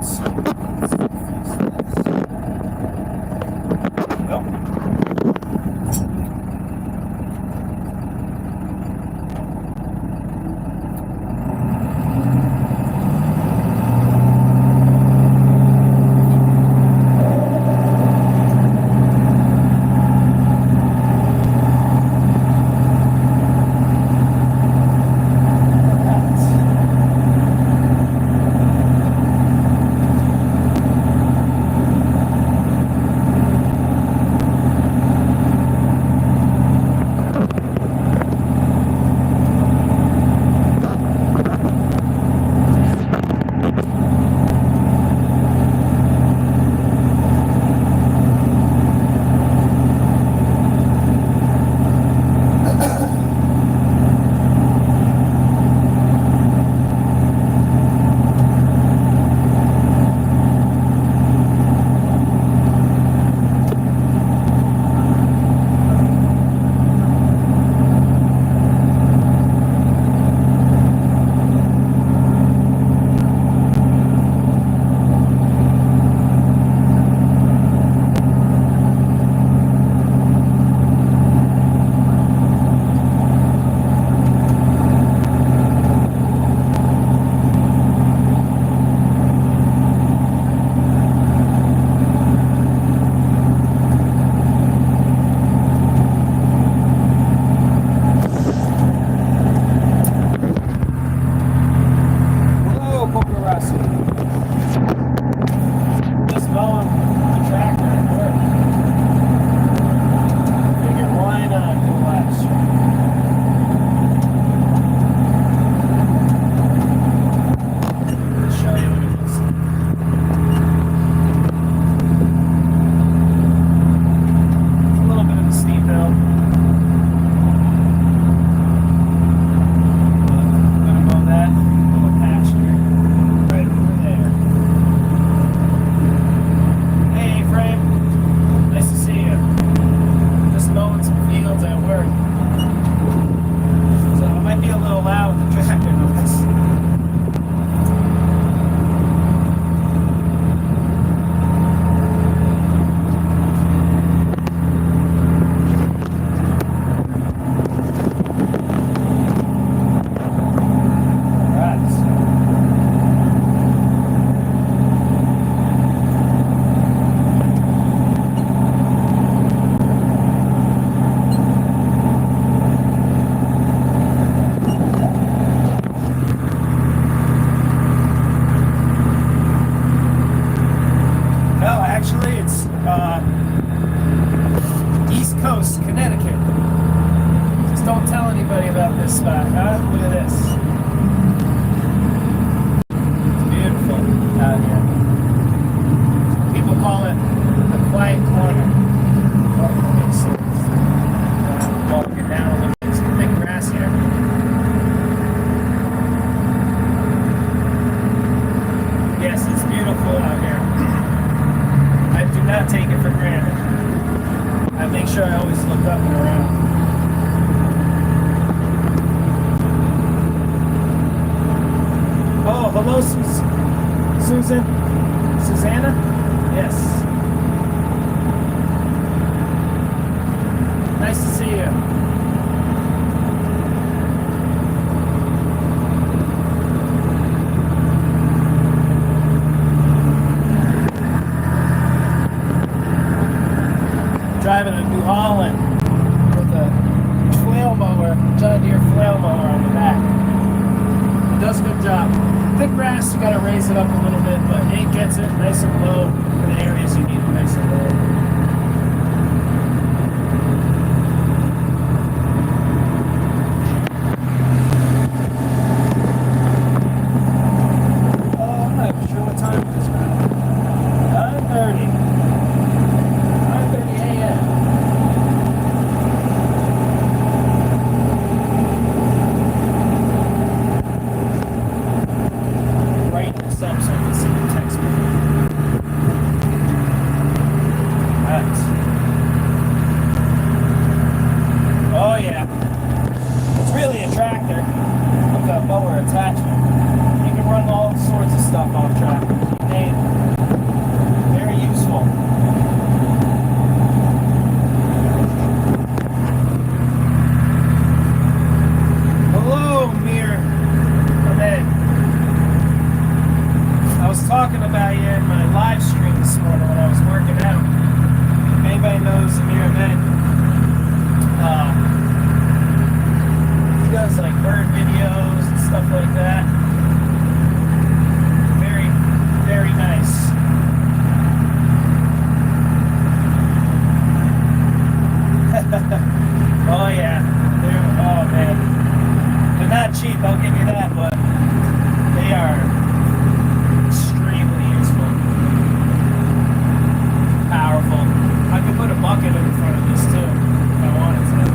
roads. Susanna? Yes. Nice to see you. Driving a New Holland with a flail mower, John Deere flail mower on the back. It does a good job. Thick grass, you gotta raise it up a little bit, but it gets it nice and low for the areas you need it nice and low. I'm not sure what time it is now. 9:30. 9:30 a.m. Right this up so I can see the text. I talking about you in my live stream this morning when I was working out. If anybody knows Amir Ahmed, he does like bird videos and stuff like that. Very, very nice. Oh yeah, oh man, they're not cheap, I'll give you that, but they are extremely useful, powerful. I could put a bucket in front of this too, if I wanted to.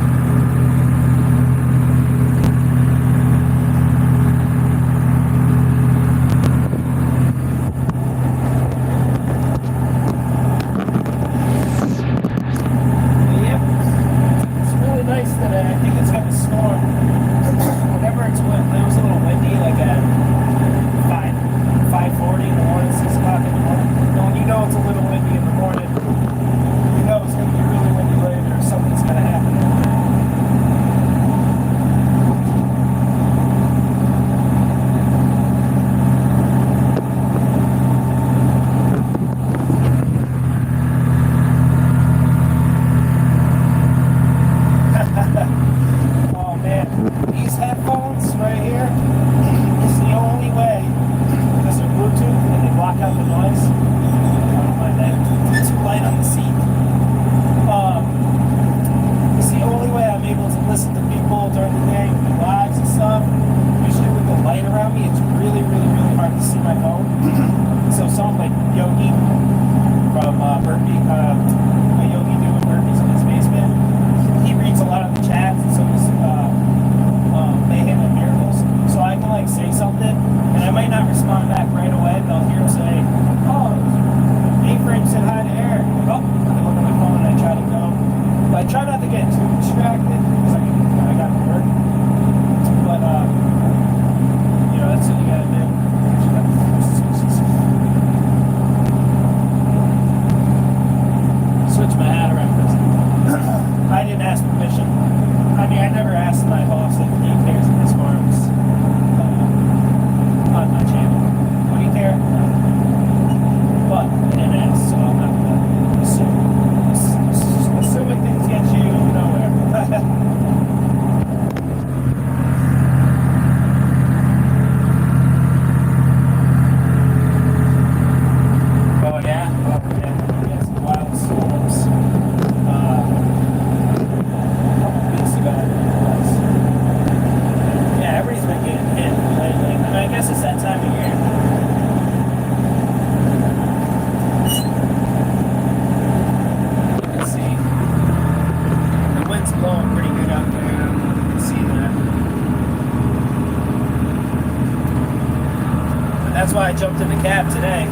That's why I jumped in the cab today.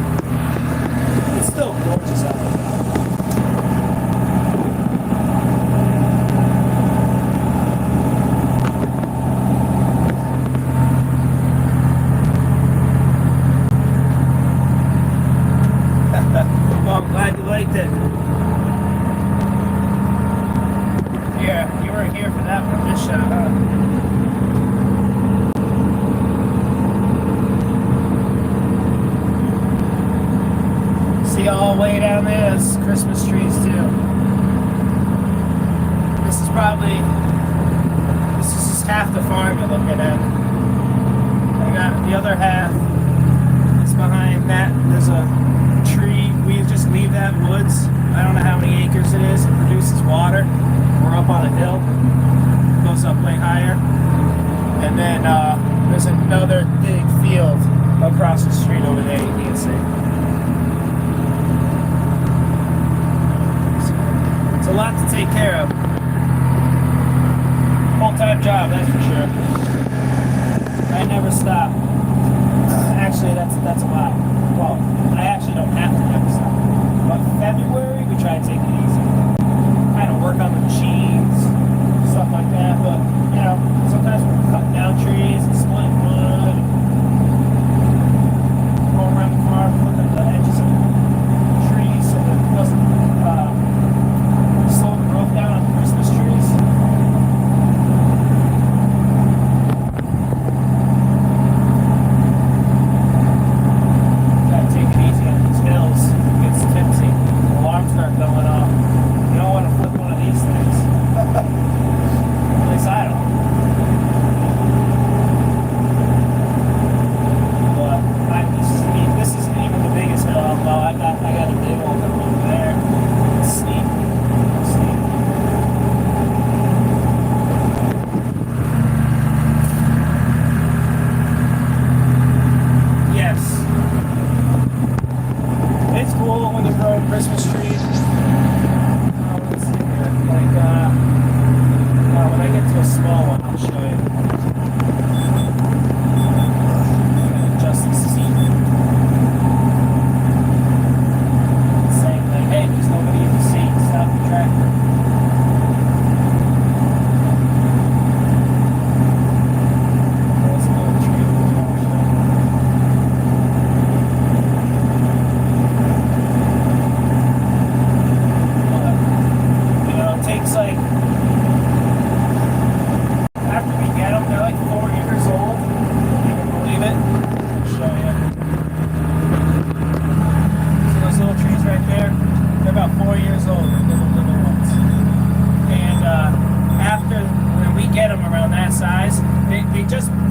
It's still gorgeous out there. Well, I'm glad you liked it. Yeah, you weren't here for that one, this shot, huh? All way down there, there's Christmas trees too. This is just half the farm you're looking at. I got the other half is behind that. There's a tree. We just leave that woods. I don't know how many acres it is. It produces water. We're up on a hill. It goes up way higher. And then there's another big field across the street over there you can see. It's a lot to take care of. Full-time job, that's for sure. I never stop. Actually, that's a lot. Well, I actually don't have to never stop. But February, we try to take it easy. Kind of work on the machines, stuff like that. But, you know, sometimes we're cutting down trees and splitting wood, going around the Christmas tree. Let's see here. Like, when I get to a small one, I'll show you. Adjust the seat. Same thing. Hey, there's nobody in the seat. Stop the tractor.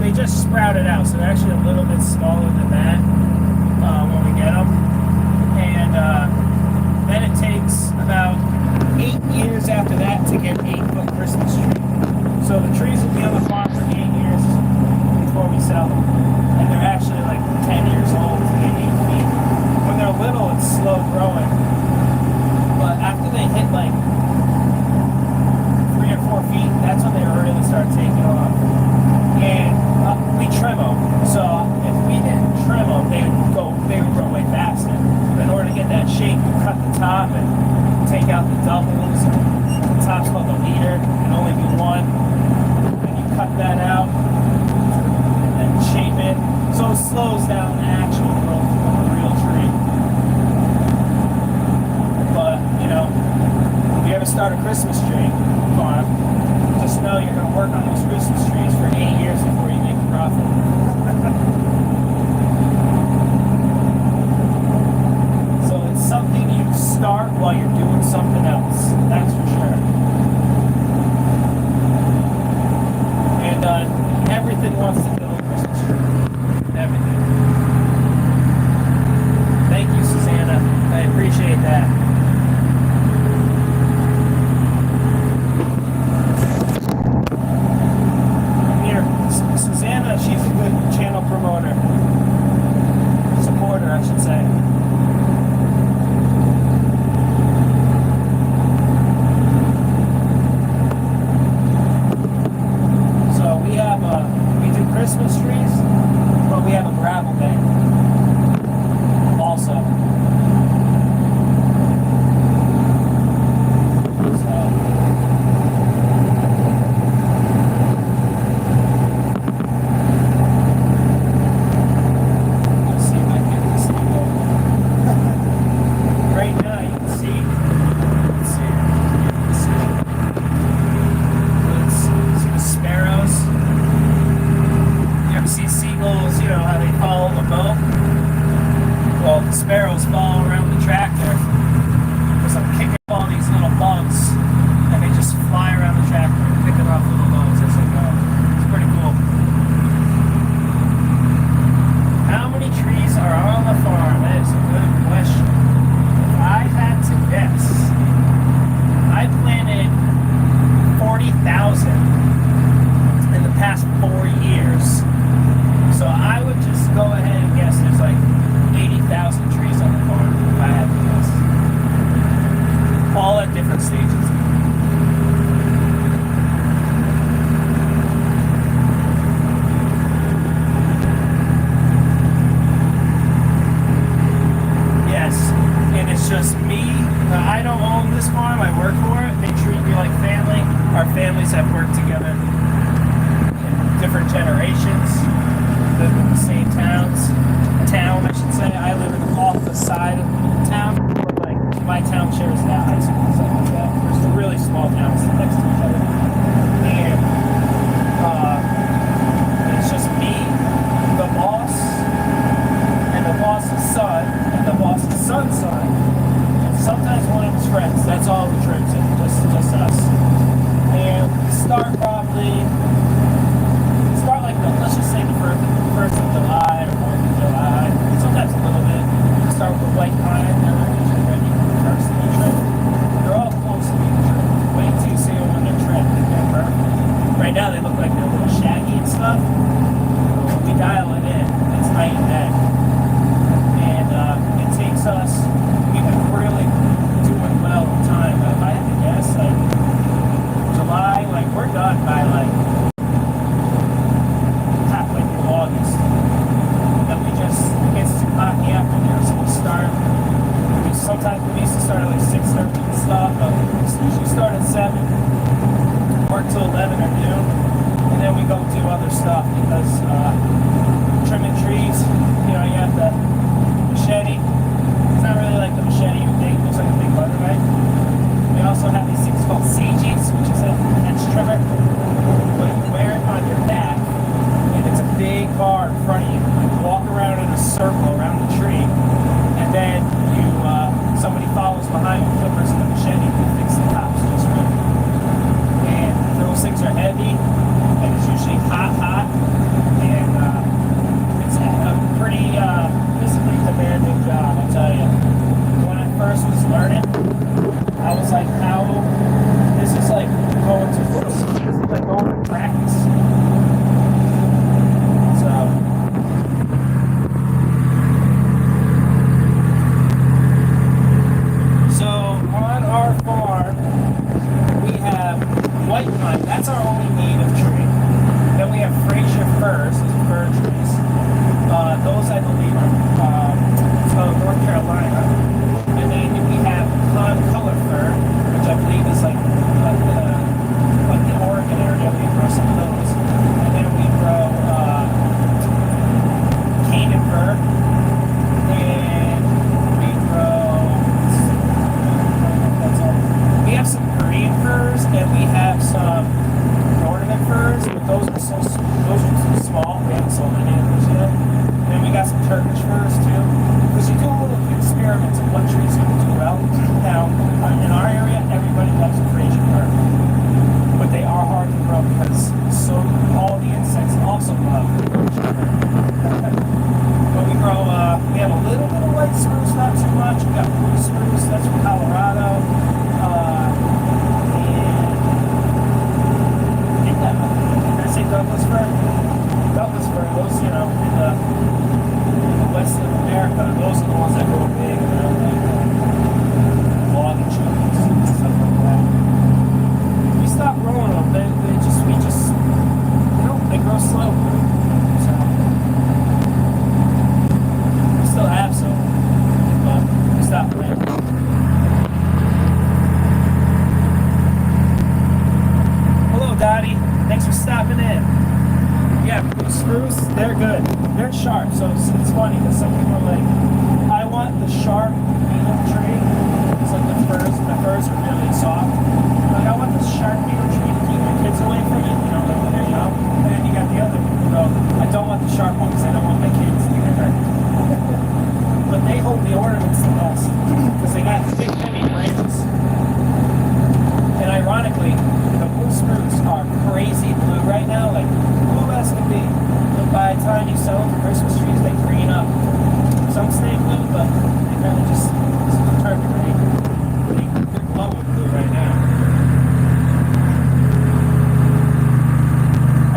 They just sprouted out, so they're actually a little bit smaller than that when we get them. And then it takes about 8 years after that to get 8-foot Christmas tree. So the trees will be on the farm for 8 years before we sell them. And they're actually like 10 years old to get 8 feet. When they're little, it's slow growing. But after they hit like 3 or 4 feet, that's when they really start taking off. And we trim them, so if we didn't trim them, they would grow way faster. In order to get that shape, you cut the top and take out the doubles. The top's called the leader, it can only be one. And you cut that out and then shape it, so it slows down the actual growth of a real tree. But, you know, if you ever start a Christmas tree farm, just know you're going to work on those Christmas trees for 8 years before you make a profit. So it's something you start while you're doing something else. That's for sure. And everything wants to build a Christmas tree. Everything. Thank you, Susanna. I appreciate that. She's a good channel promoter. Supporter, I should say. So we do Christmas trees, but we have a gravel bank also. Sparrows fall around the tractor because I'm kicking up all these little bugs and they just fly around the tractor picking off little bugs as they go. It's pretty cool. How many trees are on the farm? That is a good question. If I had to guess, I planted 40,000 in the past 4 years. So I would just go ahead and guess there's like 80,000 trees on the farm, if I had to guess. All at different stages. Yes, and it's just me. I don't own this farm, I work for it. They treat me like family. Our families have worked together in different generations, live in the same town, I should say. I live off the side of the town, where like my town shares that high school and stuff like that. There's really small towns next to each other. And it's just me, the boss, and the boss's son, and the boss's son's son, and sometimes one of his friends. That's all who trims it, just us. And start like let's just say the first of July or 4th of July. Sometimes a little bit. Start with the white pine, and they're usually ready for the first to be trimmed. They're all close to being trimmed. Wait till you see them when they're trimmed. They're perfect. Right now they look like they're a little shaggy and stuff. When we dial it in, it's night and day. And it takes us, we've been really other stuff because trimming trees, you know, you have the machete. It's not really like the machete you think, it looks like a big butter knife. We also have these things called sages, which is an edge trimmer. But you wear it on your back, and it's a big bar in front of you. You walk around in a circle around the tree, and then somebody follows behind with clippers and the machete to fix the tops just right. And those things are heavy, and it's usually hot, and it's a pretty physically demanding job, I'll tell you. When I first was learning, I was like, how, this is like going to practice. So on our farm, we have white pine. That's our only native tree. Then we have Fraser firs, these are fir trees. Those I believe are North Carolina. And then we have color fir, which I believe is like the Oregon area. We grow some of those. And then we grow Canaan fir. And we grow, we have some Korean firs, and we have some ornament firs, but those are too small. We haven't sold any of those yet. And then we got some Turkish firs too. Because you do a little experiments of what trees you can do well. Now, in our area, everybody loves a Fraser fir. But they are hard to grow because all the insects also love Fraser fir. But we grow, we have a little bit of white spruce, not too much. We got blue spruce, that's from Colorado. Did I say Douglas fir? Douglas fir, those, you know, in the west of America, those are the ones that grow big, you know, like logging trees and stuff like that. We stopped growing them, they grow slow. So, we still have some, but we stopped planting. Hello, Dottie. Thanks for stopping in. Yeah, blue spruce, they're good. They're sharp, so it's funny because some people are like, I want the sharp beetle tree. It's like the firs are really soft. Like, I want the sharp beetle tree to keep my kids away from it, you know, like when they're young. And then you got the other people go, I don't want the sharp one because I don't want my kids to get hurt. But they hold the ornaments the best because they got big, heavy branches. And ironically, the blue spruce are crazy blue right now, like blue as can be. But by the time you sell them for Christmas trees, they green up. Some stay blue, but they kind of just turn green. They're glowing blue right now.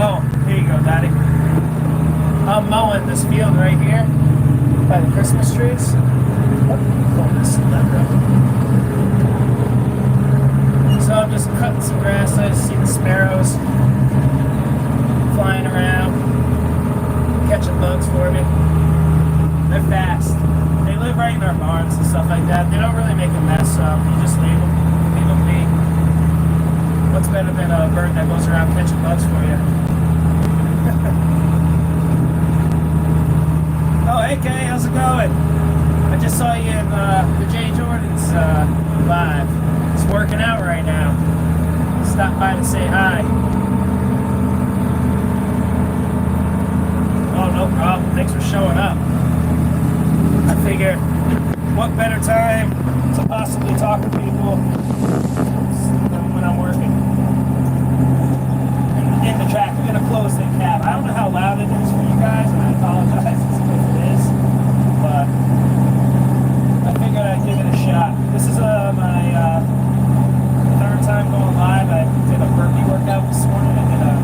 Oh, here you go, Daddy. I'm mowing this field right here by the Christmas trees. So I'm just cutting some grass. I see the sparrows flying around, catching bugs for me. They're fast. They live right in our barns and stuff like that. They don't really make a mess, so you just leave them be. What's better than a bird that goes around catching bugs for you? Oh, hey Kay, how's it going? I just saw you in the Jay Jordan's live. He's working out right now. Stop by to say hi. Oh, no problem. Thanks for showing up. I figure, what better time to possibly talk to people than when I'm working? In the track, I'm going to close the cab. I don't know how loud it is for you guys, and I apologize if it is, but I figured I'd give it a shot. This is my third time going live. I did a burpee workout this morning. I did a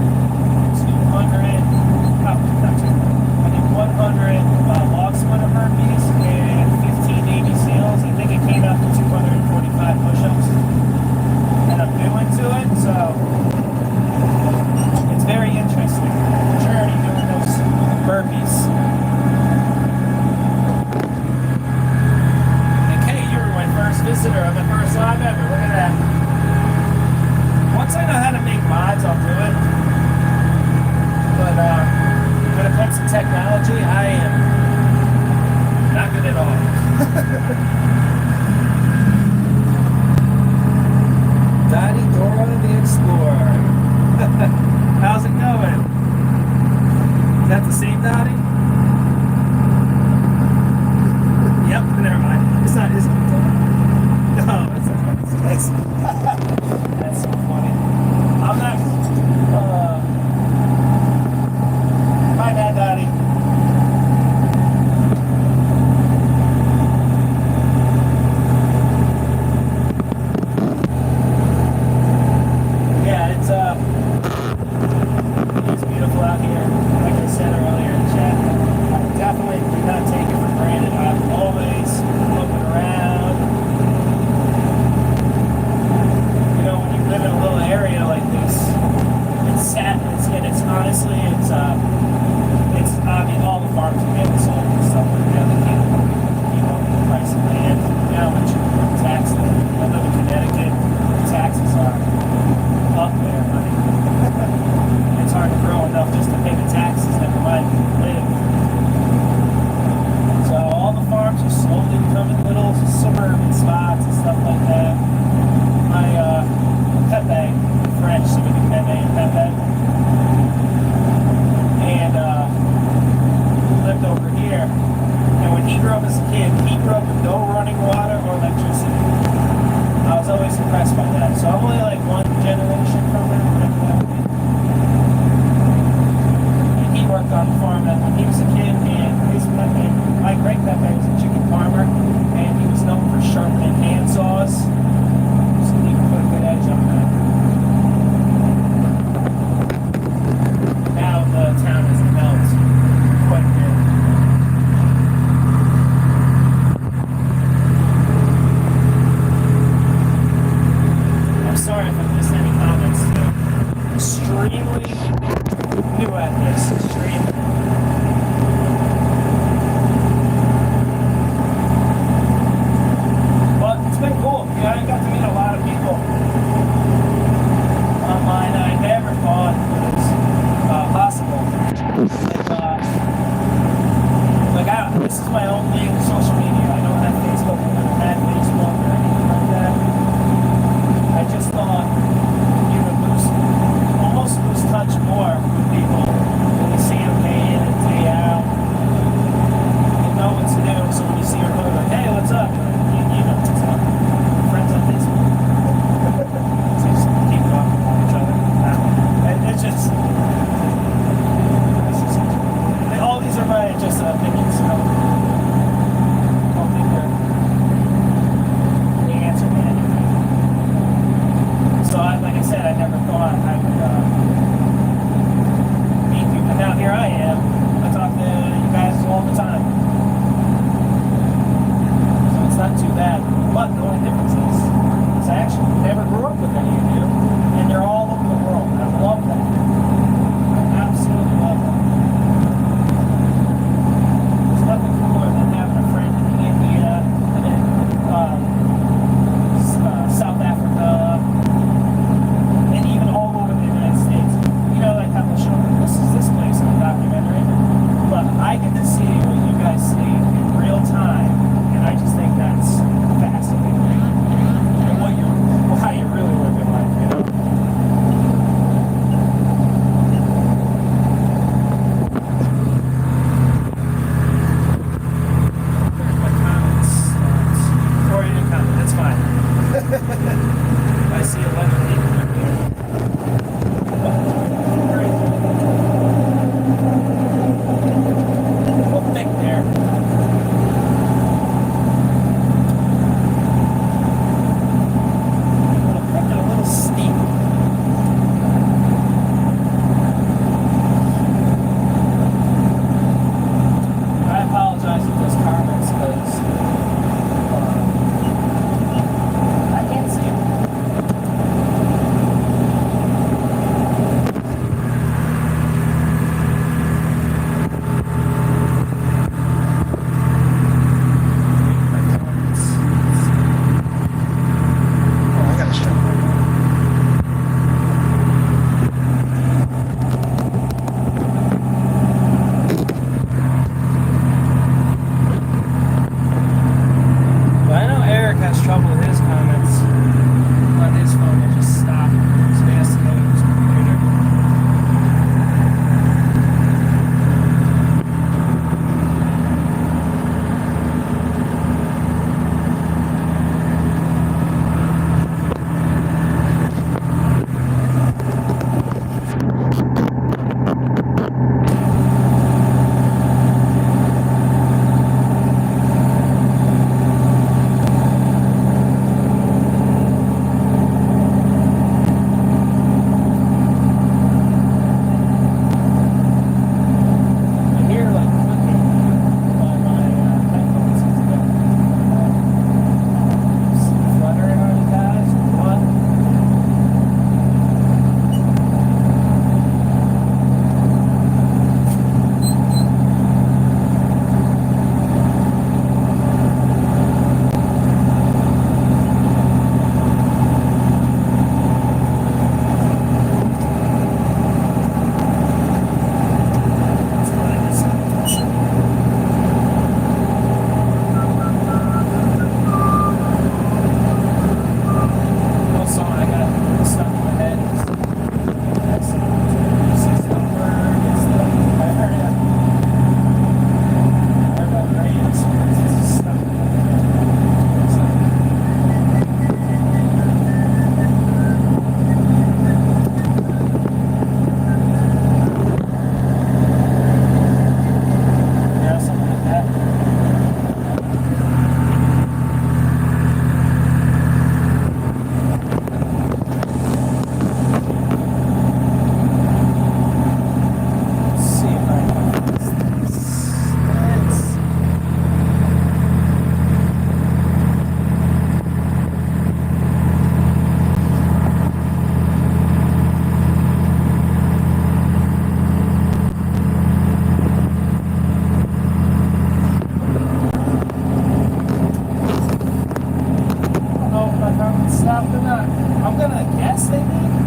100 log splitter burpees and 15 Navy SEALs. I think it came out to 245 push-ups. And I'm new into it, so it's very interesting. Journey doing those burpees. And Kay, you were my first visitor on the first live ever. Look at that. Once I know how to make mods, I'll do it. But comes to technology, I am not good at all. Dottie Dora the Explorer. How's it going? Is that the same Dottie? Yep, never mind. It's not his Dottie. No, that's that's so funny. I'm not. My bad, Dottie. Yeah, it's beautiful out here. Like I said earlier in chat, I definitely do not take it for granted. I'm always looking around. stopped or not? I'm gonna guess they did.